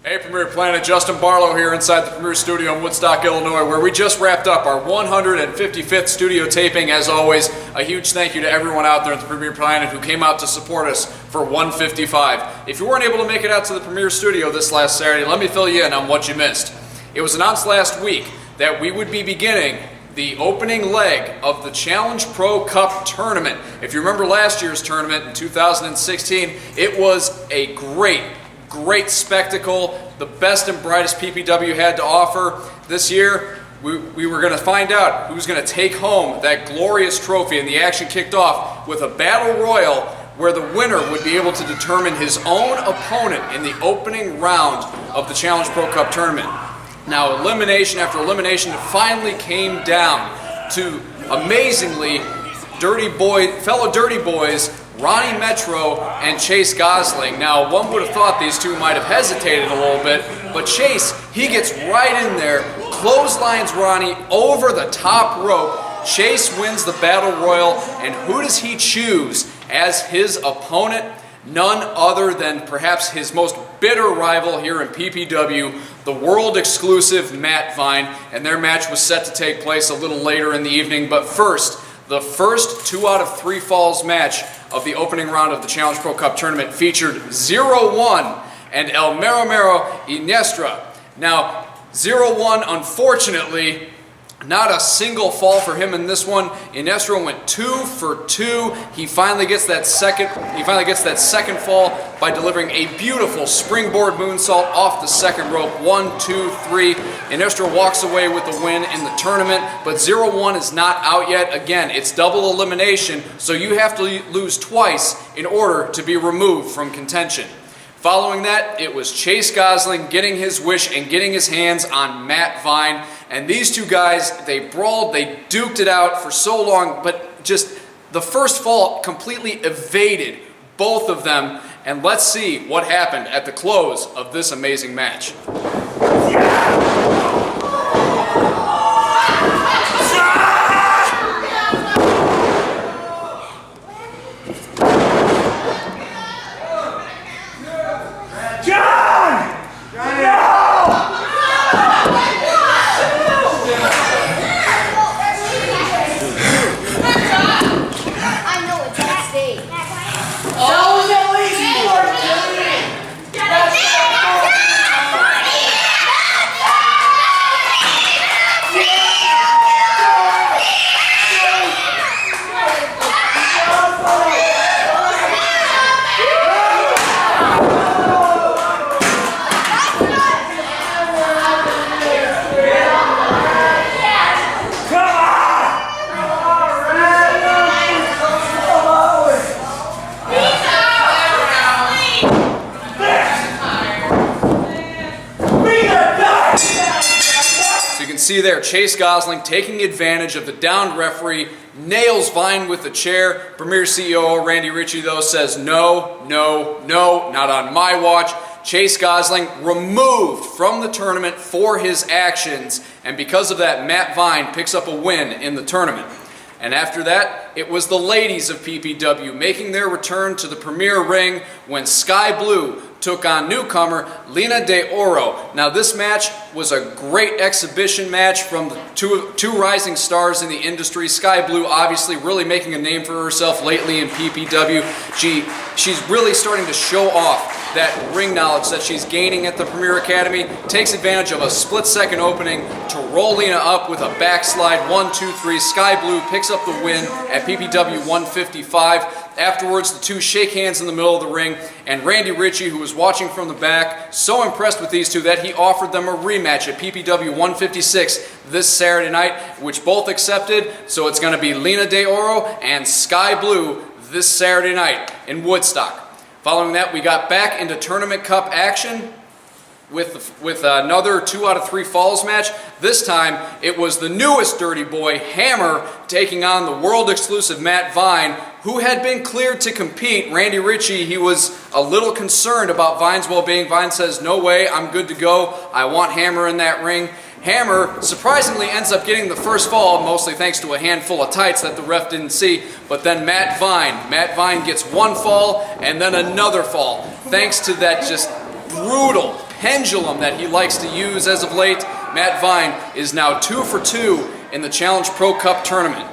Hey Premier Planet, Justin Barlow here inside the Premier Studio in Woodstock, Illinois, where we just wrapped up our 155th studio taping. As always, a huge thank you to everyone out there at the Premier Planet who came out to support us for 155. If you weren't able to make it out to the Premier Studio this last Saturday, let me fill you in on what you missed. It was announced last week that we would be beginning the opening leg of the Challenge Pro Cup tournament. If you remember last year's tournament in 2016, it was a great spectacle, the best and brightest PPW had to offer. This year, we were going to find out who was going to take home that glorious trophy, and the action kicked off with a battle royal where the winner would be able to determine his own opponent in the opening round of the Challenge Pro Cup tournament. Now, elimination after elimination, it finally came down to, amazingly, fellow Dirty Boys, Ronnie Metro and Chase Gosling. Now, one would have thought these two might have hesitated a little bit, but Chase, he gets right in there, clotheslines Ronnie over the top rope. Chase wins the Battle Royal, and who does he choose as his opponent? None other than perhaps his most bitter rival here in PPW, the world exclusive Matt Vine, and their match was set to take place a little later in the evening. But first, the first 2 out of 3 falls match of the opening round of the Challenge Pro Cup tournament featured 0-1 and El Mero Mero Iniestra. Now, 0-1, unfortunately, not a single fall for him in this one. Iniestra went 2 for 2. He finally gets that second fall by delivering a beautiful springboard moonsault off the second rope. 1, 2, 3. Iniestra walks away with the win in the tournament, but 0-1 is not out yet. Again, it's double elimination, so you have to lose twice in order to be removed from contention. Following that, it was Chase Gosling getting his wish and getting his hands on Matt Vine. And these two guys, they brawled, they duked it out for so long, but just the first fall completely evaded both of them. And let's see what happened at the close of this amazing match. See there, Chase Gosling taking advantage of the downed referee, nails Vine with the chair. Premier CEO Randy Ritchie, though, says no, not on my watch. Chase Gosling removed from the tournament for his actions, and because of that, Matt Vine picks up a win in the tournament. And after that, it was the ladies of PPW making their return to the Premier Ring when Sky Blue took on newcomer Lina de Oro. Now, this match was a great exhibition match from the two rising stars in the industry. Sky Blue obviously really making a name for herself lately in PPW. She's really starting to show off that ring knowledge that she's gaining at the Premier Academy. Takes advantage of a split-second opening to roll Lina up with a backslide. 1, 2, 3. Sky Blue picks up the win at PPW 155. Afterwards, the two shake hands in the middle of the ring, and Randy Ritchie, who was watching from the back, so impressed with these two that he offered them a rematch at PPW 156 this Saturday night, which both accepted. So it's going to be Lina de Oro and Sky Blue this Saturday night in Woodstock. Following that, we got back into Tournament Cup action with another 2 out of 3 falls match. This time, it was the newest Dirty Boy, Hammer, taking on the world exclusive Matt Vine, who had been cleared to compete. Randy Ritchie, he was a little concerned about Vine's well-being. Vine says, no way, I'm good to go. I want Hammer in that ring. Hammer surprisingly ends up getting the first fall, mostly thanks to a handful of tights that the ref didn't see. But then Matt Vine gets one fall and then another fall, thanks to that just brutal pendulum that he likes to use as of late. Matt Vine is now 2 for 2 in the Challenge Pro Cup tournament.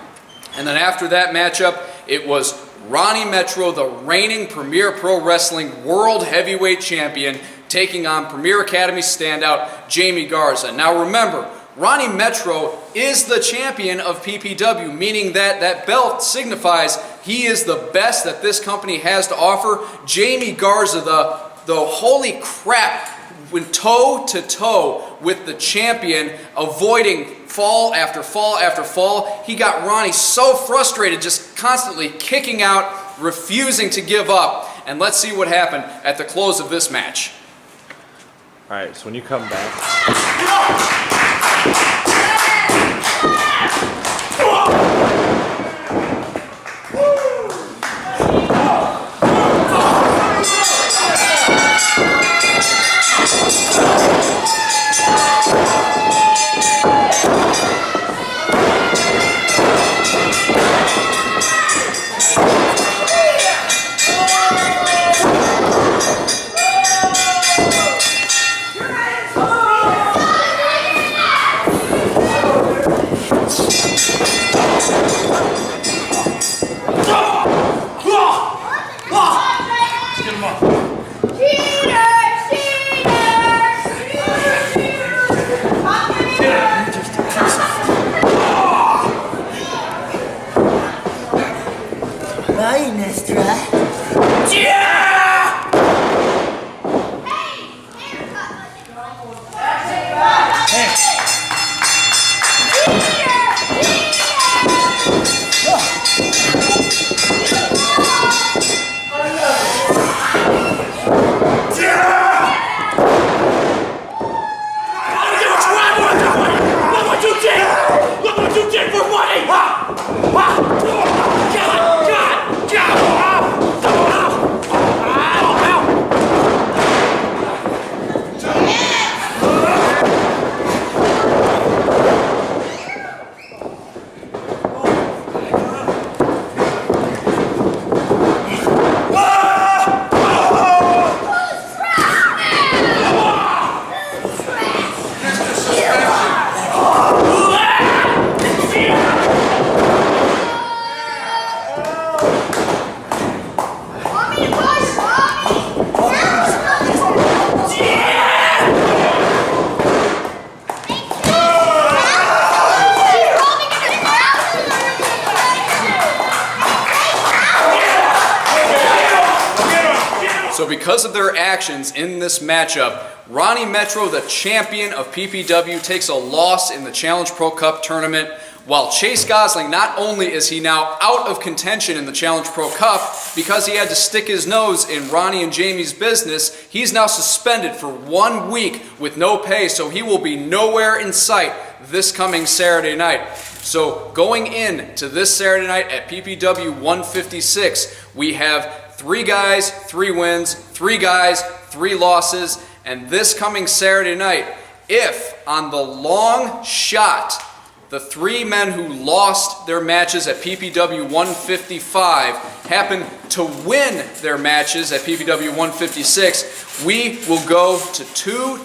And then after that matchup, it was Ronnie Metro, the reigning Premier Pro Wrestling World Heavyweight Champion, taking on Premier Academy standout Jamie Garza. Now remember, Ronnie Metro is the champion of PPW, meaning that that belt signifies he is the best that this company has to offer. Jamie Garza, the holy crap, went toe to toe with the champion, avoiding fall after fall after fall. He got Ronnie so frustrated, just constantly kicking out, refusing to give up. And let's see what happened at the close of this match. All right, so when you come back. So because of their actions in this matchup, Ronnie Metro, the champion of PPW, takes a loss in the Challenge Pro Cup tournament, while Chase Gosling, not only is he now out of contention in the Challenge Pro Cup because he had to stick his nose in Ronnie and Jamie's business, he's now suspended for 1 week with no pay, so he will be nowhere in sight this coming Saturday night. So going into this Saturday night at PPW 156, we have 3 guys, 3 wins, 3 guys, 3 losses, and this coming Saturday night, if on the long shot, the 3 men who lost their matches at PPW 155 happen to win their matches at PPW 156, we will go to 2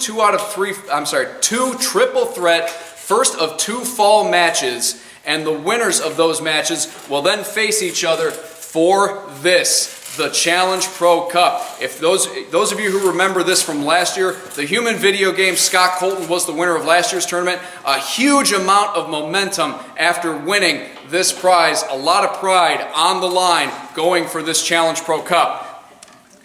triple threat, first of 2 fall matches, and the winners of those matches will then face each other for this, the Challenge Pro Cup. If those of you who remember this from last year, the human video game Scott Colton was the winner of last year's tournament. A huge amount of momentum after winning this prize. A lot of pride on the line going for this Challenge Pro Cup.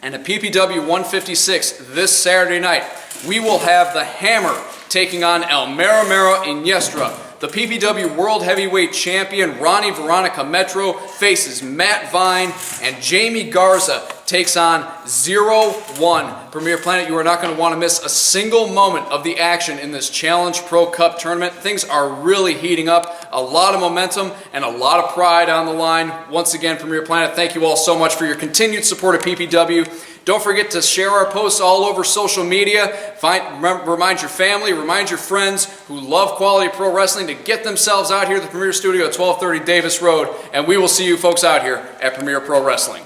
And at PPW 156 this Saturday night, we will have the Hammer taking on El Mero Mero Iniestra. The PPW World Heavyweight Champion Ronnie Veronica Metro faces Matt Vine, and Jamie Garza takes on 0-1. Premier Planet, you are not going to want to miss a single moment of the action in this Challenge Pro Cup tournament. Things are really heating up. A lot of momentum and a lot of pride on the line. Once again, Premier Planet, thank you all so much for your continued support of PPW. Don't forget to share our posts all over social media. Remind your family, remind your friends who love quality pro wrestling to get themselves out here at the Premier Studio at 1230 Davis Road. And we will see you folks out here at Premier Pro Wrestling.